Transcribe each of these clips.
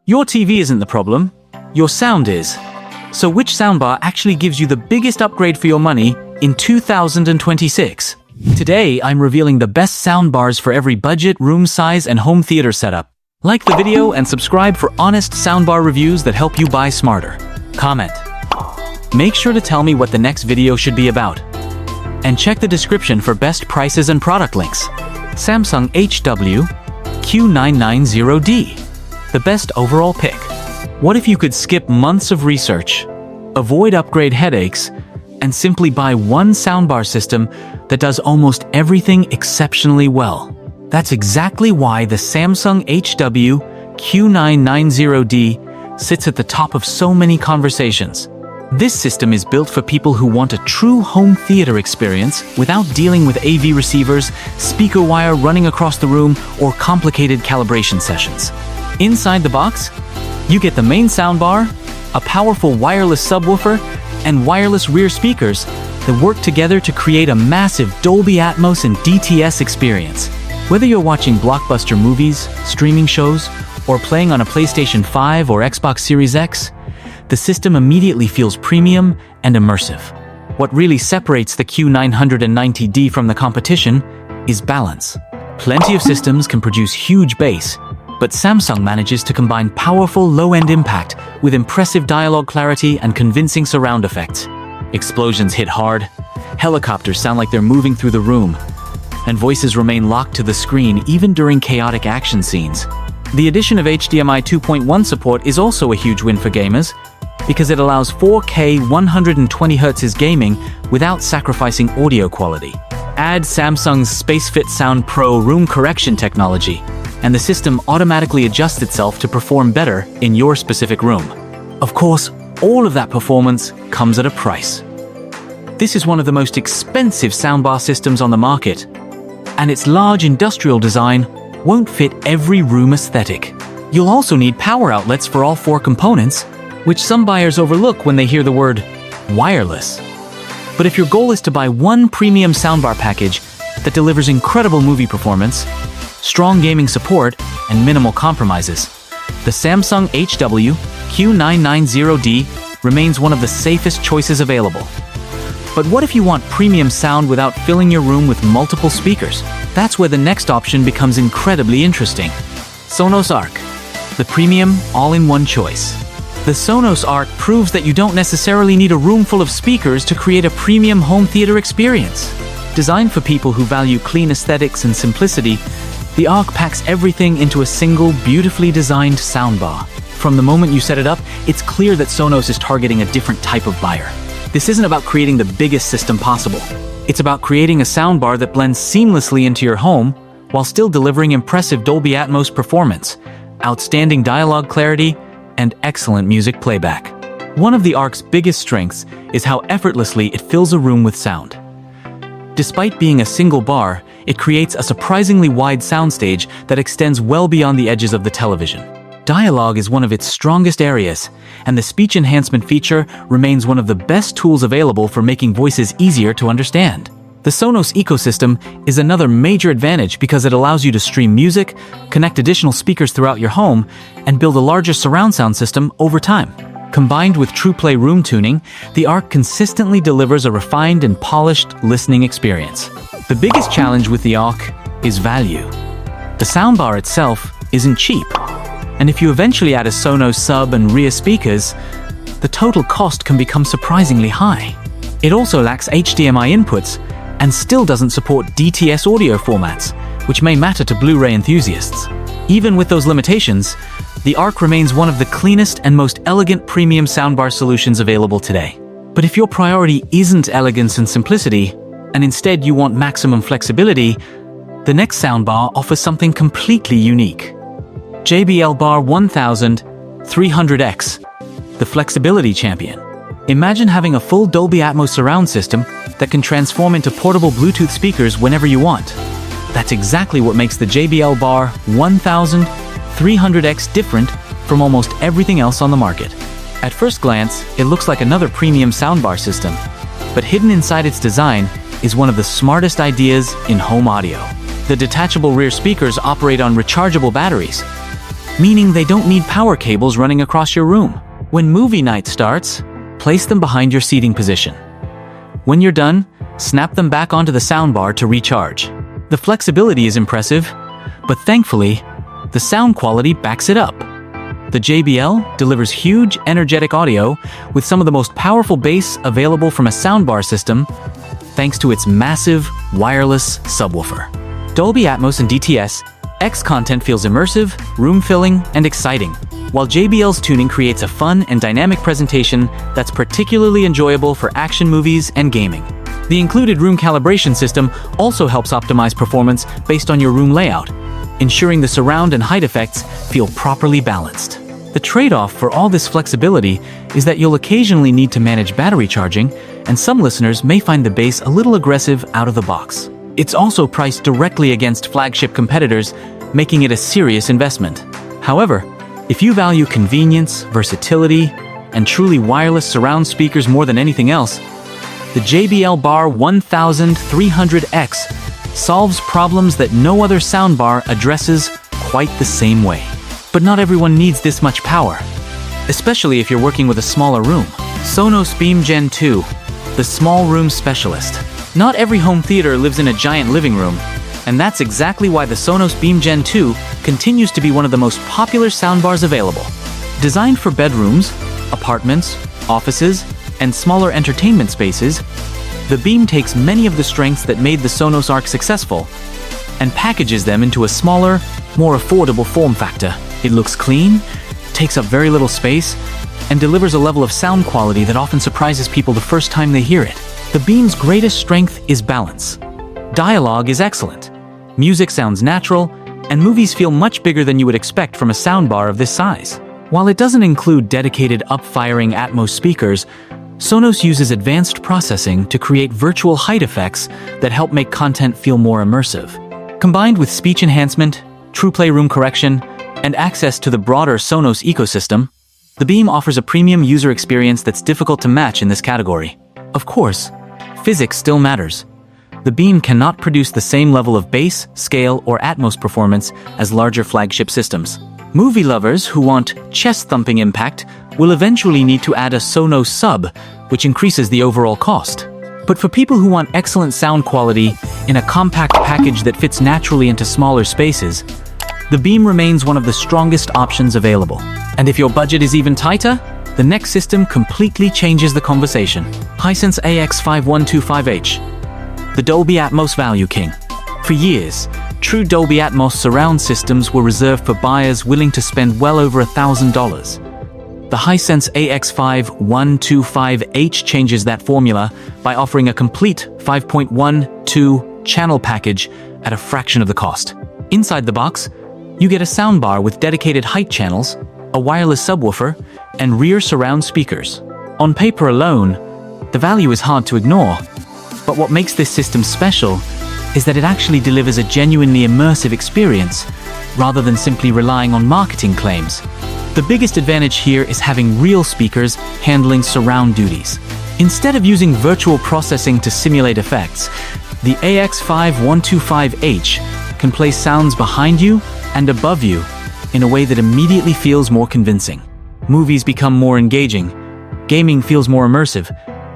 Your TV isn't the problem, your sound is. So which soundbar actually gives you the biggest upgrade for your money in 2026? Today, I'm revealing the best soundbars for every budget, room size, and home theater setup. Like the video and subscribe for honest soundbar reviews that help you buy smarter. Comment. Make sure to tell me what the next video should be about. And check the description for best prices and product links. Samsung HW Q990D. The best overall pick. What if you could skip months of research, avoid upgrade headaches, and simply buy one soundbar system that does almost everything exceptionally well? That's exactly why the Samsung HW Q990D sits at the top of so many conversations. This system is built for people who want a true home theater experience without dealing with AV receivers, speaker wire running across the room, or complicated calibration sessions. Inside the box, you get the main soundbar, a powerful wireless subwoofer, and wireless rear speakers that work together to create a massive Dolby Atmos and DTS experience. Whether you're watching blockbuster movies, streaming shows, or playing on a PlayStation 5 or Xbox Series X, the system immediately feels premium and immersive. What really separates the Q990D from the competition is balance. Plenty of systems can produce huge bass, but Samsung manages to combine powerful low-end impact with impressive dialogue clarity and convincing surround effects. Explosions hit hard, helicopters sound like they're moving through the room, and voices remain locked to the screen even during chaotic action scenes. The addition of HDMI 2.1 support is also a huge win for gamers, because it allows 4K 120Hz gaming without sacrificing audio quality. Add Samsung's SpaceFit Sound Pro room correction technology, and the system automatically adjusts itself to perform better in your specific room. Of course, all of that performance comes at a price. This is one of the most expensive soundbar systems on the market, and its large industrial design won't fit every room aesthetic. You'll also need power outlets for all four components, which some buyers overlook when they hear the word wireless. But if your goal is to buy one premium soundbar package that delivers incredible movie performance, strong gaming support, and minimal compromises, the Samsung HW Q990D remains one of the safest choices available. But what if you want premium sound without filling your room with multiple speakers? That's where the next option becomes incredibly interesting. Sonos Arc, the premium all-in-one choice. The Sonos Arc proves that you don't necessarily need a room full of speakers to create a premium home theater experience. Designed for people who value clean aesthetics and simplicity, the Arc packs everything into a single, beautifully designed soundbar. From the moment you set it up, it's clear that Sonos is targeting a different type of buyer. This isn't about creating the biggest system possible. It's about creating a soundbar that blends seamlessly into your home while still delivering impressive Dolby Atmos performance, outstanding dialogue clarity, and excellent music playback. One of the Arc's biggest strengths is how effortlessly it fills a room with sound. Despite being a single bar, it creates a surprisingly wide soundstage that extends well beyond the edges of the television. Dialogue is one of its strongest areas, and the speech enhancement feature remains one of the best tools available for making voices easier to understand. The Sonos ecosystem is another major advantage because it allows you to stream music, connect additional speakers throughout your home, and build a larger surround sound system over time. Combined with TruePlay room tuning, the Arc consistently delivers a refined and polished listening experience. The biggest challenge with the Arc is value. The soundbar itself isn't cheap, and if you eventually add a Sonos sub and rear speakers, the total cost can become surprisingly high. It also lacks HDMI inputs and still doesn't support DTS audio formats, which may matter to Blu-ray enthusiasts. Even with those limitations, the Arc remains one of the cleanest and most elegant premium soundbar solutions available today. But if your priority isn't elegance and simplicity, and instead you want maximum flexibility, the next soundbar offers something completely unique. JBL Bar 1300X, the flexibility champion. Imagine having a full Dolby Atmos surround system that can transform into portable Bluetooth speakers whenever you want. That's exactly what makes the JBL Bar 1300X different from almost everything else on the market. At first glance, it looks like another premium soundbar system, but hidden inside its design is one of the smartest ideas in home audio. The detachable rear speakers operate on rechargeable batteries, meaning they don't need power cables running across your room. When movie night starts, place them behind your seating position. When you're done, snap them back onto the soundbar to recharge. The flexibility is impressive, but thankfully, the sound quality backs it up. The JBL delivers huge, energetic audio with some of the most powerful bass available from a soundbar system, thanks to its massive, wireless subwoofer. Dolby Atmos and DTS, X content feels immersive, room-filling, and exciting, while JBL's tuning creates a fun and dynamic presentation that's particularly enjoyable for action movies and gaming. The included room calibration system also helps optimize performance based on your room layout, ensuring the surround and height effects feel properly balanced. The trade-off for all this flexibility is that you'll occasionally need to manage battery charging, and some listeners may find the bass a little aggressive out of the box. It's also priced directly against flagship competitors, making it a serious investment. However, if you value convenience, versatility, and truly wireless surround speakers more than anything else, the JBL Bar 1300X solves problems that no other soundbar addresses quite the same way. But not everyone needs this much power, especially if you're working with a smaller room. Sonos Beam Gen 2, the small room specialist. Not every home theater lives in a giant living room, and that's exactly why the Sonos Beam Gen 2 continues to be one of the most popular soundbars available. Designed for bedrooms, apartments, offices, and smaller entertainment spaces, the Beam takes many of the strengths that made the Sonos Arc successful and packages them into a smaller, more affordable form factor. It looks clean, takes up very little space, and delivers a level of sound quality that often surprises people the first time they hear it. The Beam's greatest strength is balance. Dialogue is excellent. Music sounds natural, and movies feel much bigger than you would expect from a soundbar of this size. While it doesn't include dedicated up-firing Atmos speakers, Sonos uses advanced processing to create virtual height effects that help make content feel more immersive. Combined with speech enhancement, true play room correction, and access to the broader Sonos ecosystem, the Beam offers a premium user experience that's difficult to match in this category. Of course, physics still matters. The Beam cannot produce the same level of bass, scale, or Atmos performance as larger flagship systems. Movie lovers who want chest-thumping impact will eventually need to add a Sonos sub, which increases the overall cost. But for people who want excellent sound quality in a compact package that fits naturally into smaller spaces, the Beam remains one of the strongest options available. And if your budget is even tighter, the next system completely changes the conversation. Hisense AX5125H, the Dolby Atmos Value King. For years, true Dolby Atmos surround systems were reserved for buyers willing to spend well over $1,000. The Hisense AX5125H changes that formula by offering a complete 5.12 channel package at a fraction of the cost. Inside the box, you get a soundbar with dedicated height channels, a wireless subwoofer, and rear surround speakers. On paper alone, the value is hard to ignore, but what makes this system special is that it actually delivers a genuinely immersive experience rather than simply relying on marketing claims. The biggest advantage here is having real speakers handling surround duties. Instead of using virtual processing to simulate effects, the AX5125H can place sounds behind you and above you in a way that immediately feels more convincing. Movies become more engaging, gaming feels more immersive,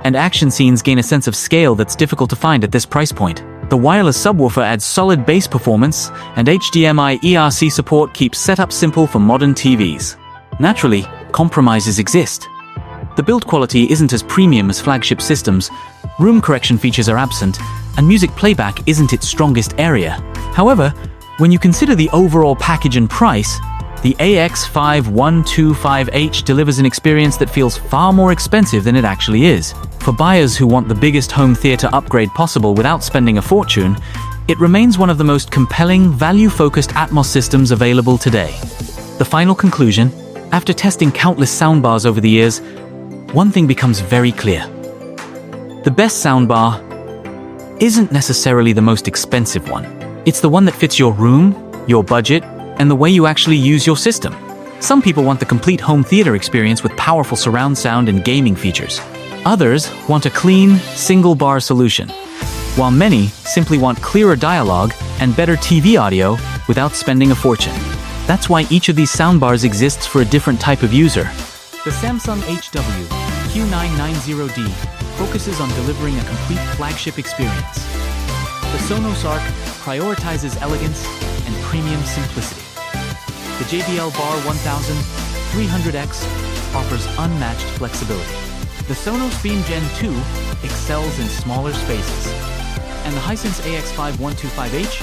and action scenes gain a sense of scale that's difficult to find at this price point. The wireless subwoofer adds solid bass performance, and HDMI eARC support keeps setup simple for modern TVs. Naturally, compromises exist. The build quality isn't as premium as flagship systems, room correction features are absent, and music playback isn't its strongest area. However, when you consider the overall package and price, the AX5125H delivers an experience that feels far more expensive than it actually is. For buyers who want the biggest home theater upgrade possible without spending a fortune, it remains one of the most compelling, value-focused Atmos systems available today. The final conclusion: after testing countless soundbars over the years, one thing becomes very clear. The best soundbar isn't necessarily the most expensive one. It's the one that fits your room, your budget, and the way you actually use your system. Some people want the complete home theater experience with powerful surround sound and gaming features. Others want a clean, single-bar solution, while many simply want clearer dialogue and better TV audio without spending a fortune. That's why each of these soundbars exists for a different type of user. The Samsung HW-Q990D focuses on delivering a complete flagship experience. The Sonos ARC prioritizes elegance and premium simplicity. The JBL Bar 1300X offers unmatched flexibility. The Sonos Beam Gen 2 excels in smaller spaces. And the Hisense AX5125H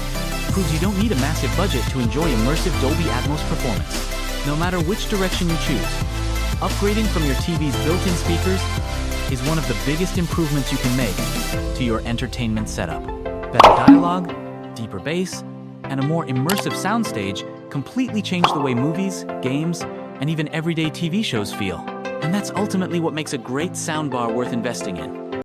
proves you don't need a massive budget to enjoy immersive Dolby Atmos performance. No matter which direction you choose, upgrading from your TV's built-in speakers is one of the biggest improvements you can make to your entertainment setup. Better dialogue, deeper bass, and a more immersive soundstage completely change the way movies, games, and even everyday TV shows feel. And that's ultimately what makes a great soundbar worth investing in.